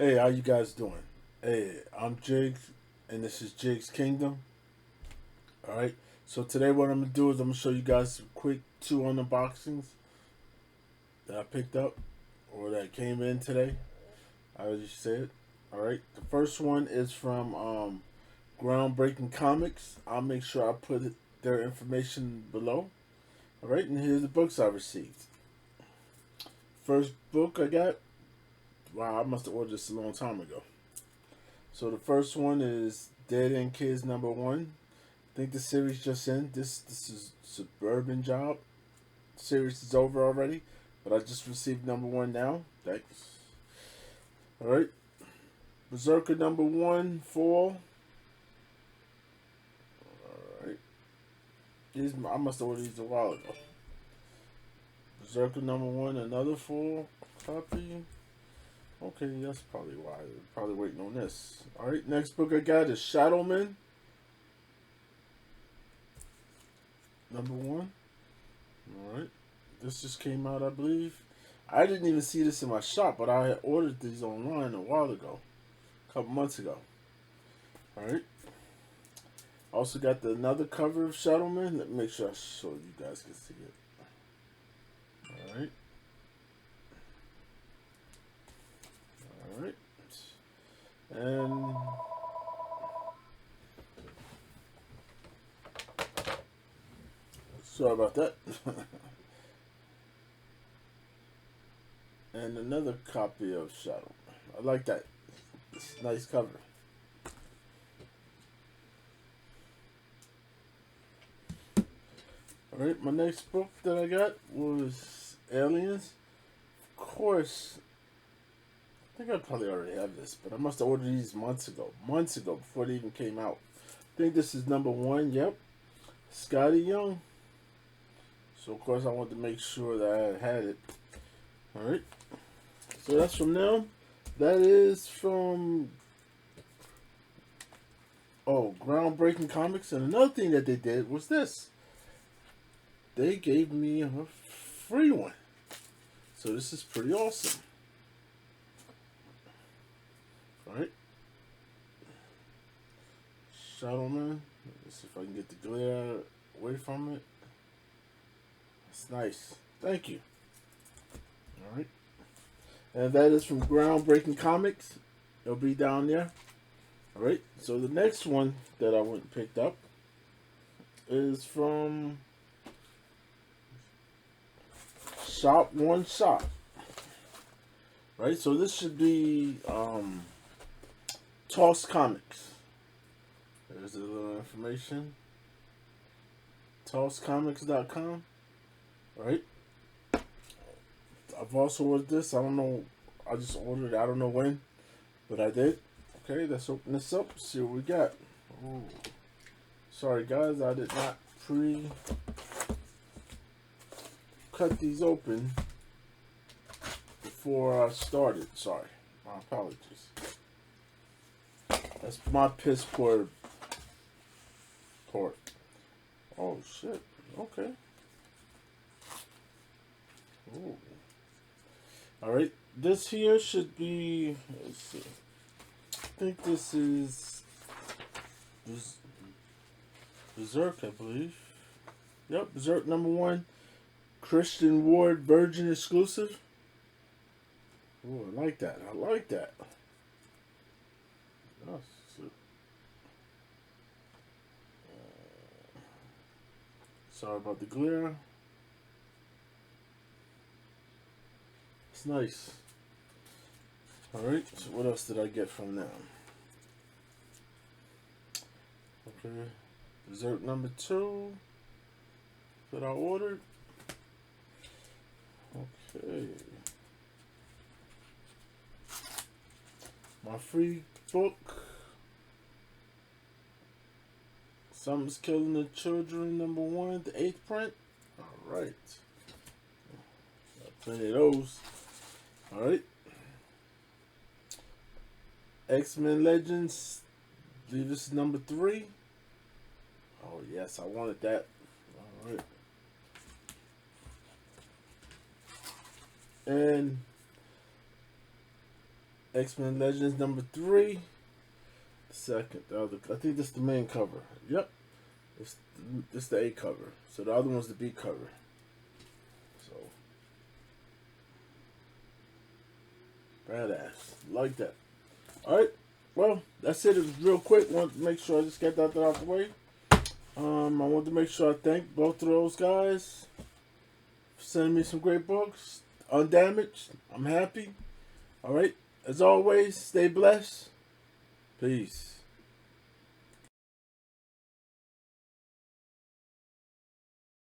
Hey, how you guys doing? Hey, I'm Jigs, and this is Jigs Kingdom. All right. So today, what I'm gonna do is I'm gonna show you guys some quick two unboxings that I picked up or that came in today. I already said. All right. The first one is from Groundbreaking Comics. I'll make sure I put their information below. All right, and here's the books I received. First book I got. Wow, I must have ordered this a long time ago. So the first one is Dead End Kids #1. I think the series just ended. This is Suburban Job. The series is over already, but I just received #1 now. Thanks. All right, Berserker #1 Fall. All right, these I must have ordered these a while ago. Berserker #1, another full copy. Okay, that's probably why they're probably waiting on this. All right, next book I got is Shadowman #1. All right. This just came out, I believe. I didn't even see this in my shop, but I had ordered these online a while ago, a couple months ago. All right. Also got another cover of Shadowman. Let me make sure I show you guys can see it. All right. All right. And sorry about that. And another copy of Shadowman. I like that. It's a nice cover. Alright, my next book that I got was Aliens. Of course, I think I probably already have this, but I must have ordered these months ago. Months ago, before they even came out. I think this is #1, yep. Scotty Young. So, of course, I wanted to make sure that I had it. Alright. So, that's from them. That is from Groundbreaking Comics. And another thing that they did was this. They gave me a free one. So this is pretty awesome. Alright. Shadowman. Let's see if I can get the glare away from it. That's nice. Thank you. Alright. And that is from Groundbreaking Comics. It'll be down there. Alright. So the next one that I went and picked up is from Shop One Shop. Right, so this should be Toss Comics. There's a little information. TossComics.com. Right. I've also ordered this. I don't know. I just ordered it. I don't know when, but I did. Okay, let's open this up. See what we got. Ooh. Sorry, guys. I did not cut these open before I started. Sorry. My apologies. That's my piss poor part. Oh, shit. Okay. Ooh. Alright. This here should be... Let's see. I think this is... Berserk, I believe. Yep, Berserk #1. Christian Ward Virgin exclusive. Oh, I like that. I like that. Oh, sorry about the glare. It's nice. Alright, so what else did I get from them? Okay. Berserk #2 that I ordered. Okay. My free book. Something's Killing the Children #1, the 8th print. Alright. Got plenty of those. Alright. X-Men Legends. I believe this is #3. Oh yes, I wanted that. Alright. And X-Men Legends number 3. Second, the other. I think this is the main cover. Yep, this the A cover. So the other one's the B cover. So badass, like that. All right, well that's it. It was real quick. Want to make sure I just get that out the way. I want to make sure I thank both of those guys for sending me some great books. Undamaged. I'm happy. All right. As always, stay blessed. Peace.